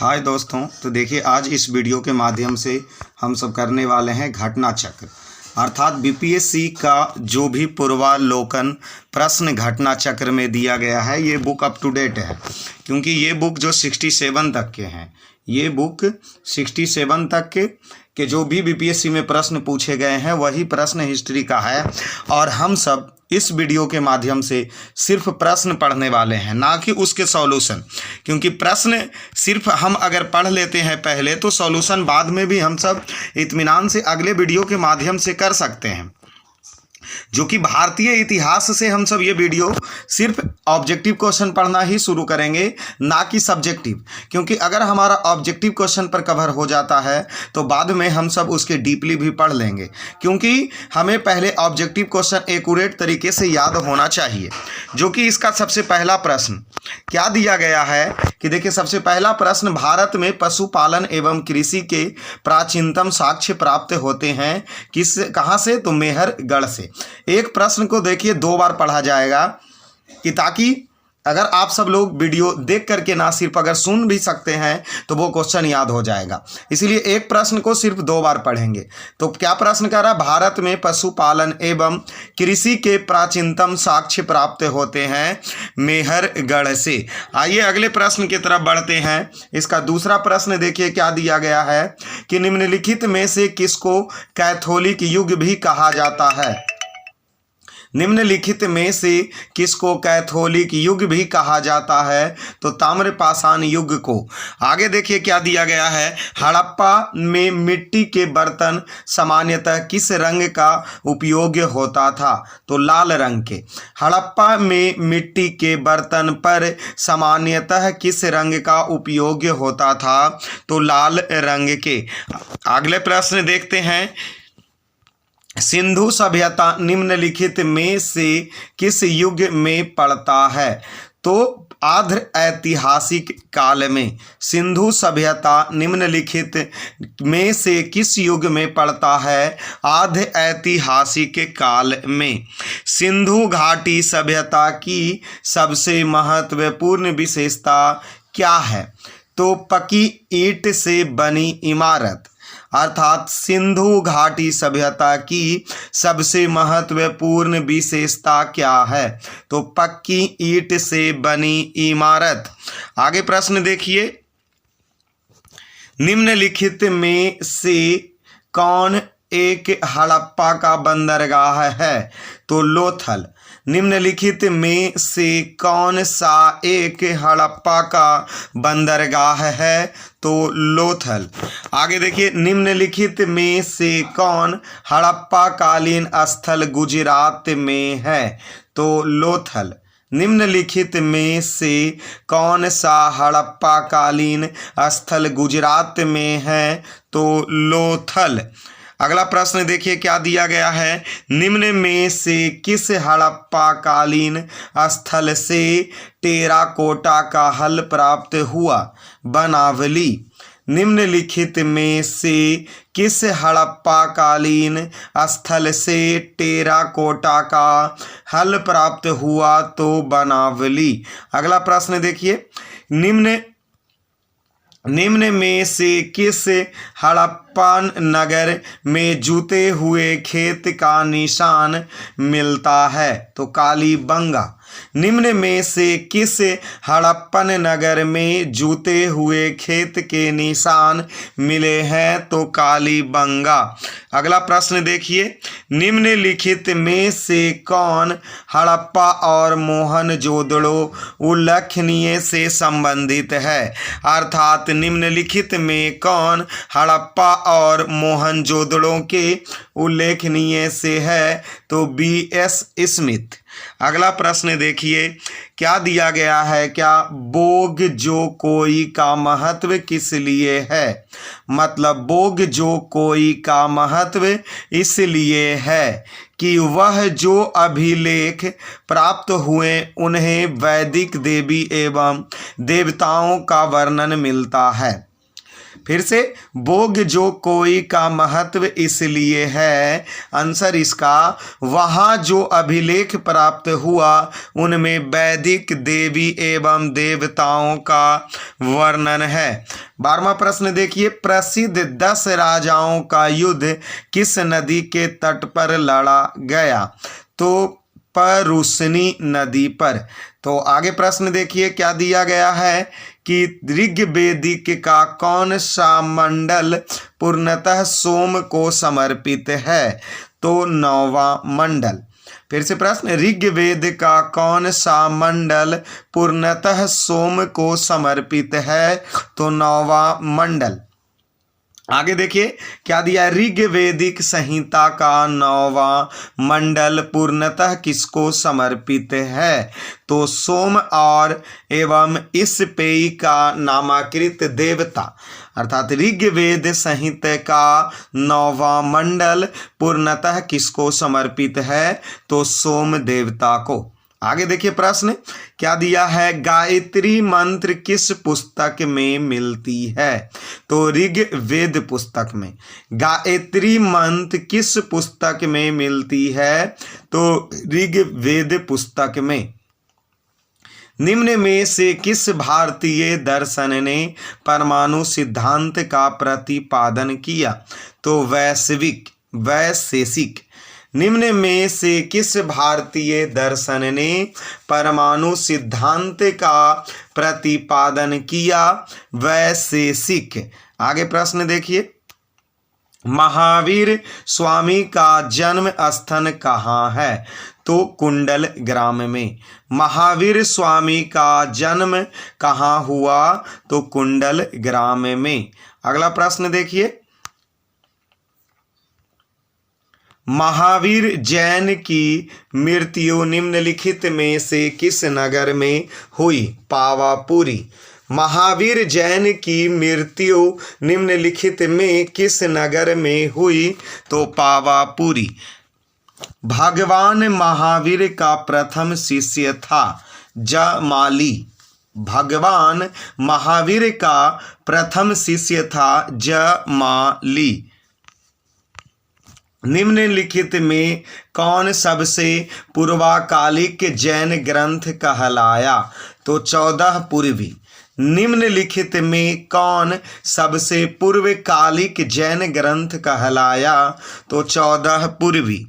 हाय दोस्तों, तो देखिए आज इस वीडियो के माध्यम से हम सब करने वाले हैं घटना चक्र अर्थात बीपीएससी का जो भी पूर्वावलोकन प्रश्न घटना चक्र में दिया गया है। ये बुक अप टू डेट है क्योंकि ये बुक जो 67 तक के हैं, ये बुक 67 तक के जो भी बीपीएससी में प्रश्न पूछे गए हैं वही प्रश्न हिस्ट्री का है। और हम सब इस वीडियो के माध्यम से सिर्फ प्रश्न पढ़ने वाले हैं, ना कि उसके सॉल्यूशन, क्योंकि प्रश्न सिर्फ हम अगर पढ़ लेते हैं पहले तो सॉल्यूशन बाद में भी हम सब इत्मीनान से अगले वीडियो के माध्यम से कर सकते हैं। जो कि भारतीय इतिहास से हम सब ये वीडियो सिर्फ ऑब्जेक्टिव क्वेश्चन पढ़ना ही शुरू करेंगे, ना कि सब्जेक्टिव, क्योंकि अगर हमारा ऑब्जेक्टिव क्वेश्चन पर कवर हो जाता है तो बाद में हम सब उसके डीपली भी पढ़ लेंगे, क्योंकि हमें पहले ऑब्जेक्टिव क्वेश्चन एक्यूरेट तरीके से याद होना चाहिए। जो कि इसका सबसे पहला प्रश्न क्या दिया गया है कि देखिए, सबसे पहला प्रश्न, भारत में पशुपालन एवं कृषि के प्राचीनतम साक्ष्य प्राप्त होते हैं कहाँ से? तो मेहरगढ़ से। एक प्रश्न को देखिए 2 बार पढ़ा जाएगा कि ताकि अगर आप सब लोग वीडियो देख करके ना सिर्फ अगर सुन भी सकते हैं तो वो क्वेश्चन याद हो जाएगा। इसीलिए एक प्रश्न को सिर्फ 2 बार पढ़ेंगे। तो क्या प्रश्न कह रहा है? भारत में पशुपालन एवं कृषि के प्राचीनतम साक्ष्य प्राप्त होते हैं मेहरगढ़ से। आइए अगले प्रश्न की तरफ बढ़ते हैं। इसका दूसरा प्रश्न देखिए क्या दिया गया है कि निम्नलिखित में से किसको कैथोलिक युग भी कहा जाता है? निम्नलिखित में से किसको कैथोलिक युग भी कहा जाता है? तो ताम्रपाषाण युग को। आगे देखिए क्या दिया गया है, हड़प्पा में मिट्टी के बर्तन सामान्यतः किस रंग का उपयोग होता था? तो लाल रंग के। हड़प्पा में मिट्टी के बर्तन पर सामान्यतः किस रंग का उपयोग होता था? तो लाल रंग के। अगले प्रश्न देखते हैं, सिंधु सभ्यता निम्नलिखित में से किस युग में पड़ता है? तो आर्द्र ऐतिहासिक काल में। सिंधु सभ्यता निम्नलिखित में से किस युग में पड़ता है? आर्द्र ऐतिहासिक काल में। सिंधु घाटी सभ्यता की सबसे महत्वपूर्ण विशेषता क्या है? तो पकी ईंट से बनी इमारत। अर्थात सिंधु घाटी सभ्यता की सबसे महत्वपूर्ण विशेषता क्या है? तो पक्की ईंट से बनी इमारत। आगे प्रश्न देखिए, निम्नलिखित में से कौन एक हड़प्पा का बंदरगाह है? तो लोथल। निम्नलिखित में से कौन सा एक हड़प्पा का बंदरगाह है? तो लोथल। आगे देखिए, निम्नलिखित में से कौन हड़प्पा कालीन स्थल गुजरात में है? तो लोथल। निम्नलिखित में से कौन सा हड़प्पा कालीन स्थल गुजरात में है? तो लोथल। अगला प्रश्न देखिए क्या दिया गया है, निम्न में से किस हड़प्पा कालीन स्थल से टेराकोटा का हल प्राप्त हुआ? बनावली। निम्नलिखित में से किस हड़प्पा कालीन स्थल से टेराकोटा का हल प्राप्त हुआ? तो बनावली। अगला प्रश्न देखिए, निम्न में से किस हड़प्पन नगर में जूते हुए खेत का निशान मिलता है? तो कालीबंगा। निम्न में से किस हड़प्पन नगर में जूते हुए खेत के निशान मिले हैं? तो कालीबंगा। अगला प्रश्न देखिए, निम्नलिखित में से कौन हड़प्पा और मोहनजोदड़ो उल्लेखनीय से संबंधित है? अर्थात निम्नलिखित में कौन हड़प्पा और मोहनजोदड़ो के उल्लेखनीय से है? तो BS स्मिथ। अगला प्रश्न देखिए क्या दिया गया है, क्या बोग जो कोई का महत्व किस लिए है? मतलब बोग जो कोई का महत्व इसलिए है कि वह जो अभिलेख प्राप्त हुए उन्हें वैदिक देवी एवं देवताओं का वर्णन मिलता है। फिर से भोग जो कोई का महत्व इसलिए है, आंसर इसका वहाँ जो अभिलेख प्राप्त हुआ उनमें वैदिक देवी एवं देवताओं का वर्णन है। 12वां प्रश्न देखिए, प्रसिद्ध 10 राजाओं का युद्ध किस नदी के तट पर लड़ा गया? तो परुशनी नदी पर। तो आगे प्रश्न देखिए क्या दिया गया है कि ऋग्वेदिक का कौन सा मंडल पूर्णतः सोम को समर्पित है? तो 9वां मंडल। फिर से प्रश्न, ऋग्वेद का कौन सा मंडल पूर्णतः सोम को समर्पित है? तो 9वां मंडल। आगे देखिए क्या दिया है, ऋग्वेदिक संहिता का 9वां मंडल पूर्णतः किसको समर्पित है? तो सोम और एवं इस पेय का नामाकृत देवता, अर्थात ऋग्वेद संहिता का 9वां मंडल पूर्णतः किसको समर्पित है? तो सोम देवता को। आगे देखिए प्रश्न क्या दिया है, गायत्री मंत्र किस पुस्तक में मिलती है? तो ऋग्वेद पुस्तक में। गायत्री मंत्र किस पुस्तक में मिलती है? तो ऋग्वेद पुस्तक में। निम्न में से किस भारतीय दर्शन ने परमाणु सिद्धांत का प्रतिपादन किया? तो वैशेषिक। निम्न में से किस भारतीय दर्शन ने परमाणु सिद्धांत का प्रतिपादन किया? वैशेषिक। आगे प्रश्न देखिए, महावीर स्वामी का जन्म स्थान कहाँ है? तो कुंडल ग्राम में। महावीर स्वामी का जन्म कहाँ हुआ? तो कुंडल ग्राम में। अगला प्रश्न देखिए, महावीर जैन की मृत्यु निम्नलिखित में से किस नगर में हुई? पावापुरी। महावीर जैन की मृत्यु निम्नलिखित में किस नगर में हुई? तो पावापुरी। भगवान महावीर का प्रथम शिष्य था जमाली। भगवान महावीर का प्रथम शिष्य था जमाली। निम्नलिखित में कौन सबसे पूर्वकालिक जैन ग्रंथ कहलाया? तो 14 पूर्वी। निम्नलिखित में कौन सबसे पूर्वकालिक जैन ग्रंथ कहलाया? तो 14 पूर्वी।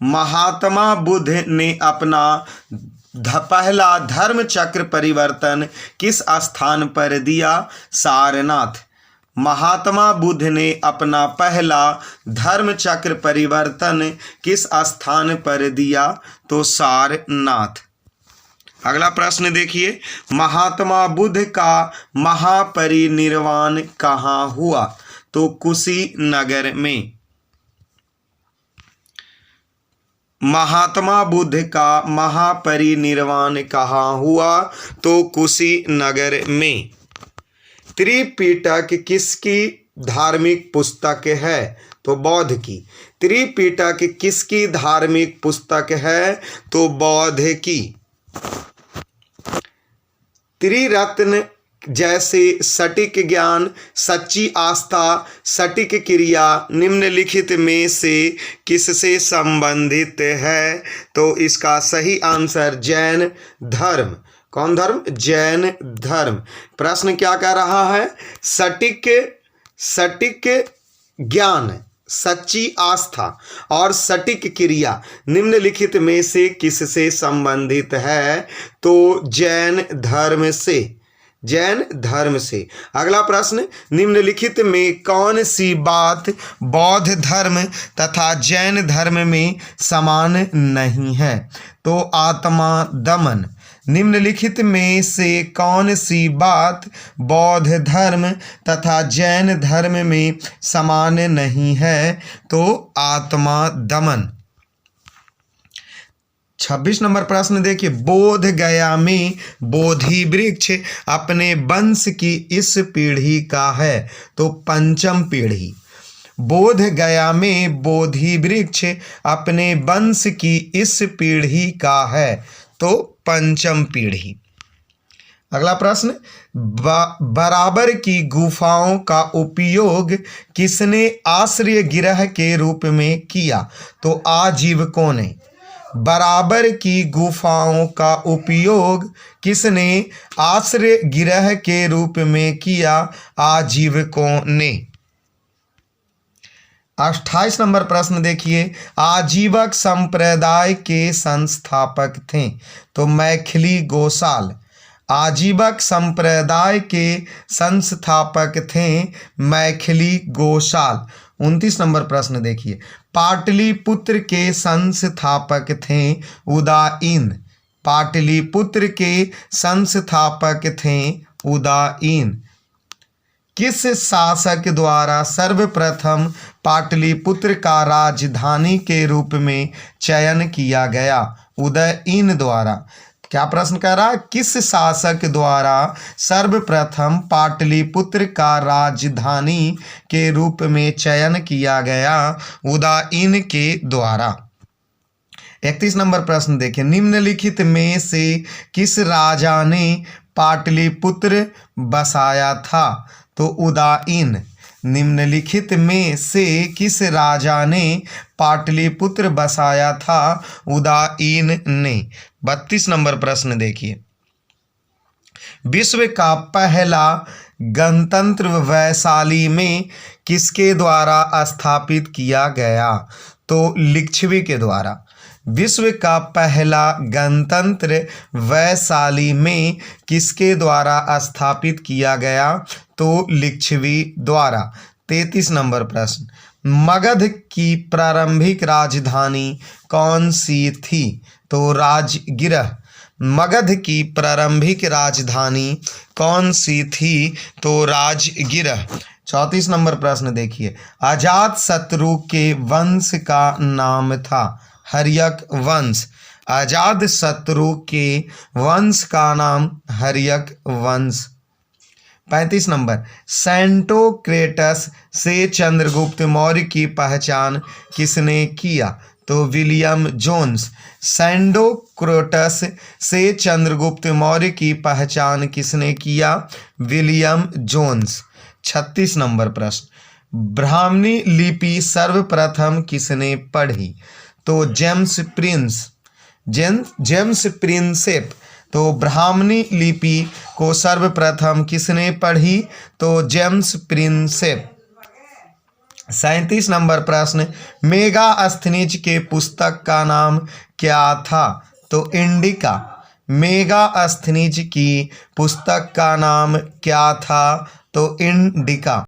महात्मा बुद्ध ने अपना पहला धर्म चक्र परिवर्तन किस स्थान पर दिया? सारनाथ। महात्मा बुद्ध ने अपना पहला धर्म चक्र परिवर्तन किस स्थान पर दिया? तो सारनाथ। अगला प्रश्न देखिए, महात्मा बुद्ध का महापरिनिर्वाण कहाँ हुआ? तो कुशीनगर में। महात्मा बुद्ध का महापरिनिर्वाण कहाँ हुआ? तो कुशीनगर में। त्रिपिटक किसकी धार्मिक पुस्तक है? तो बौद्ध की। त्रिपिटक किसकी धार्मिक पुस्तक है? तो बौद्ध की। त्रिरत्न जैसे सटीक ज्ञान, सच्ची आस्था, सटीक क्रिया निम्नलिखित में से किससे संबंधित है? तो इसका सही आंसर जैन धर्म। कौन धर्म? जैन धर्म। प्रश्न क्या कह रहा है? सटीक ज्ञान, सच्ची आस्था और सटीक क्रिया निम्नलिखित में से किससे संबंधित है? तो जैन धर्म से। जैन धर्म से। अगला प्रश्न, निम्नलिखित में कौन सी बात बौद्ध धर्म तथा जैन धर्म में समान नहीं है? तो आत्मा दमन। निम्नलिखित में से कौन सी बात बौद्ध धर्म तथा जैन धर्म में समान नहीं है? तो आत्मा दमन। 26 नंबर प्रश्न देखिए, बोध गया में बोधि वृक्ष अपने वंश की इस पीढ़ी का है? तो पंचम पीढ़ी। बोध गया में बोधि वृक्ष अपने वंश की इस पीढ़ी का है? तो पंचम पीढ़ी। अगला प्रश्न, बराबर की गुफाओं का उपयोग किसने आश्रय गृह के रूप में किया? तो आजीवकों ने। बराबर की गुफाओं का उपयोग किसने आश्रय गृह के रूप में किया? आजीवकों ने। 28 नंबर प्रश्न देखिए, आजीवक संप्रदाय के संस्थापक थे? तो मैथिली गोसाल। आजीवक संप्रदाय के संस्थापक थे मैथिली गोसाल। 29 नंबर प्रश्न देखिए, पाटलिपुत्र के संस्थापक थे उदाईन। पाटलिपुत्र के संस्थापक थे उदाईन। किस शासक द्वारा सर्वप्रथम पाटलिपुत्र का राजधानी के रूप में चयन किया गया? उदयीन द्वारा। क्या प्रश्न कह रहा है? किस शासक द्वारा सर्वप्रथम पाटलिपुत्र का राजधानी के रूप में चयन किया गया? उदयीन के द्वारा। 31 नंबर प्रश्न देखिए, निम्नलिखित में से किस राजा ने पाटलिपुत्र बसाया था? तो उदयीन। निम्नलिखित में से किस राजा ने पाटलिपुत्र बसाया था? उदयीन ने। 32 नंबर प्रश्न देखिए, विश्व का पहला गणतंत्र वैशाली में किसके द्वारा स्थापित किया गया? तो लिच्छवी के द्वारा। विश्व का पहला गणतंत्र वैशाली में किसके द्वारा स्थापित किया गया? तो लिच्छवी द्वारा। 33 नंबर प्रश्न, मगध की प्रारंभिक राजधानी कौन सी थी? तो राजगिरह। मगध की प्रारंभिक राजधानी कौन सी थी? तो राजगिरह। 34 नंबर प्रश्न देखिए, अजातशत्रु के वंश का नाम था? हर्यक वंश। अजातशत्रु के वंश का नाम हर्यक वंश। 35 नंबर, सेंटोक्रेटस से चंद्रगुप्त मौर्य की पहचान किसने किया? तो विलियम जोन्स। सेंटोक्रेटस से चंद्रगुप्त मौर्य की पहचान किसने किया? William Jones. 36 नंबर प्रश्न, ब्राह्मी लिपि सर्वप्रथम किसने पढ़ी? तो जेम्स प्रिंस। James Prinsep. तो ब्राह्मी लिपि को सर्वप्रथम किसने पढ़ी? तो जेम्स प्रिंसेप। 37 नंबर प्रश्न, मेगास्थनीज के पुस्तक का नाम क्या था? तो इंडिका। मेगास्थनीज की पुस्तक का नाम क्या था? तो इंडिका।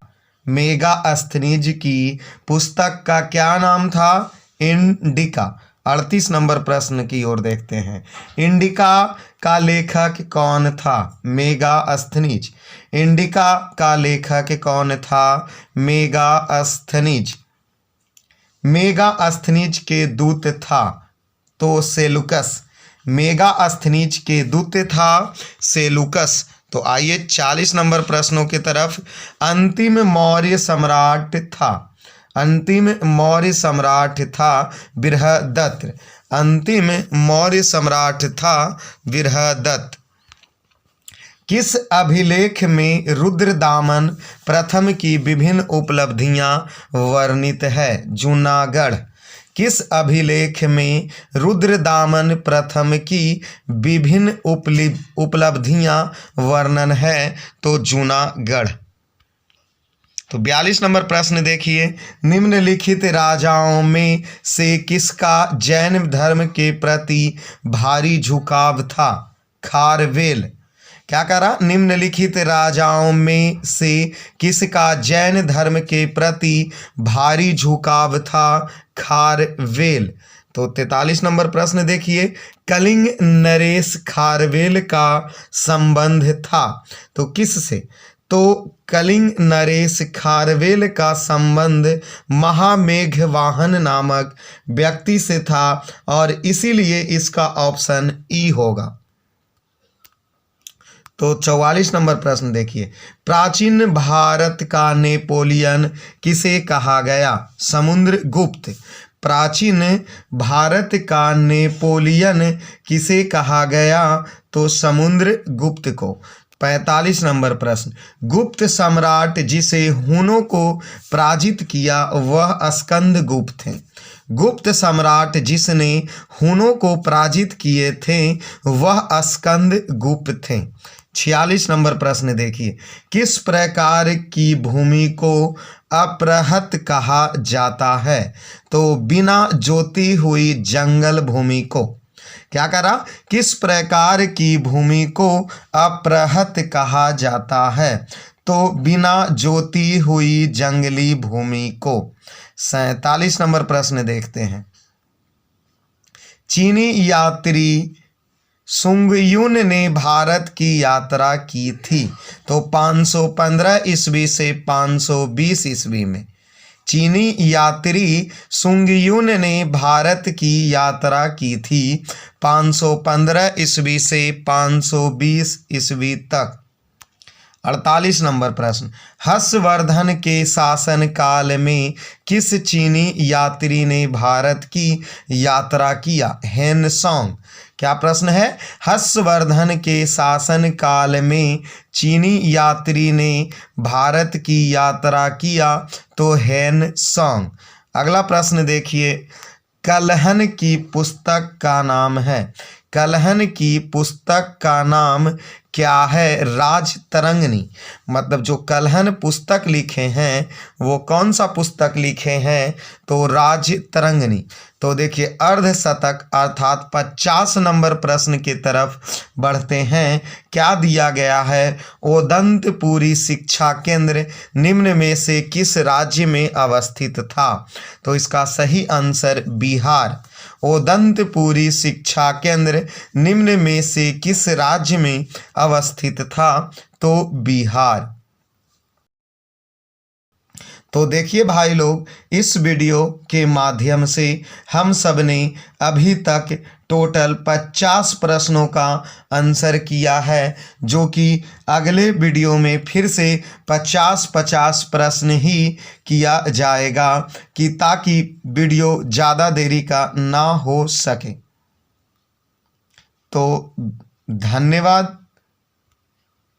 मेगास्थनीज की पुस्तक का क्या नाम था? इंडिका। 38 नंबर प्रश्न की ओर देखते हैं, इंडिका का लेखक कौन था? मेगास्थनीज। इंडिका का लेखक कौन था? मेगास्थनीज। मेगास्थनीज के दूत था? तो सेलुकस। मेगास्थनीज के दूत था सेलुकस। तो आइए 40 नंबर प्रश्नों की तरफ। अंतिम मौर्य सम्राट था? अंतिम मौर्य सम्राट था बृहदत्त। अंतिम मौर्य सम्राट था बृहदत्त। किस अभिलेख में रुद्रदामन प्रथम की विभिन्न उपलब्धियां वर्णित है? जूनागढ़। किस अभिलेख में रुद्रदामन प्रथम की विभिन्न उपलब्धियां वर्णन है? तो जूनागढ़। तो 42 नंबर प्रश्न देखिए, निम्नलिखित राजाओं में से किसका जैन धर्म के प्रति भारी झुकाव था? खारवेल। क्या कह रहा? निम्नलिखित राजाओं में से किसका जैन धर्म के प्रति भारी झुकाव था? खारवेल। तो 43 नंबर प्रश्न देखिए, कलिंग नरेश खारवेल का संबंध था? तो किससे? तो कलिंग नरेश खारवेल का संबंध महामेघवाहन नामक व्यक्ति से था और इसीलिए इसका ऑप्शन ई होगा। तो 44 नंबर प्रश्न देखिए, प्राचीन भारत का नेपोलियन किसे कहा गया? समुद्रगुप्त। प्राचीन भारत का नेपोलियन किसे कहा गया? तो समुद्रगुप्त को। 45 नंबर प्रश्न, गुप्त सम्राट जिसे हुनों को पराजित किया वह स्कंदगुप्त थे। गुप्त सम्राट जिसने हुनों को पराजित किए थे वह स्कंदगुप्त थे। 46 नंबर प्रश्न देखिए, किस प्रकार की भूमि को अपृहत कहा जाता है? तो बिना जोती हुई जंगल भूमि को। क्या करा? किस प्रकार की भूमि को अपृहत कहा जाता है? तो बिना जोती हुई जंगली भूमि को। 47 नंबर प्रश्न देखते हैं, चीनी यात्री सुंगयुन ने भारत की यात्रा की थी। तो 515 ईस्वी से 520 ईस्वी में चीनी यात्री सुंगयुन ने भारत की यात्रा की थी 515 ईस्वी से 520 ईस्वी तक। 48 नंबर प्रश्न, हर्षवर्धन के शासन काल में किस चीनी यात्री ने भारत की यात्रा किया? हेनसोंग। क्या प्रश्न है? हर्षवर्धन के शासन काल में चीनी यात्री ने भारत की यात्रा किया तो हेनसोंग। अगला प्रश्न देखिए, कल्हन की पुस्तक का नाम है। कल्हन की पुस्तक का नाम क्या है? राजतरंगिणी। मतलब जो कल्हन पुस्तक लिखे हैं वो कौन सा पुस्तक लिखे हैं? तो राजतरंगिणी। तो देखिए अर्धशतक अर्थात 50 नंबर प्रश्न की तरफ बढ़ते हैं। क्या दिया गया है? ओदंतपुरी शिक्षा केंद्र निम्न में से किस राज्य में अवस्थित था? तो इसका सही आंसर बिहार। ओदंतपुरी शिक्षा केंद्र निम्न में से किस राज्य में अवस्थित था? तो बिहार। तो देखिए भाई लोग, इस वीडियो के माध्यम से हम सब ने अभी तक टोटल 50 प्रश्नों का आंसर किया है, जो कि अगले वीडियो में फिर से 50-50 प्रश्न ही किया जाएगा कि ताकि वीडियो ज़्यादा देरी का ना हो सके। तो धन्यवाद।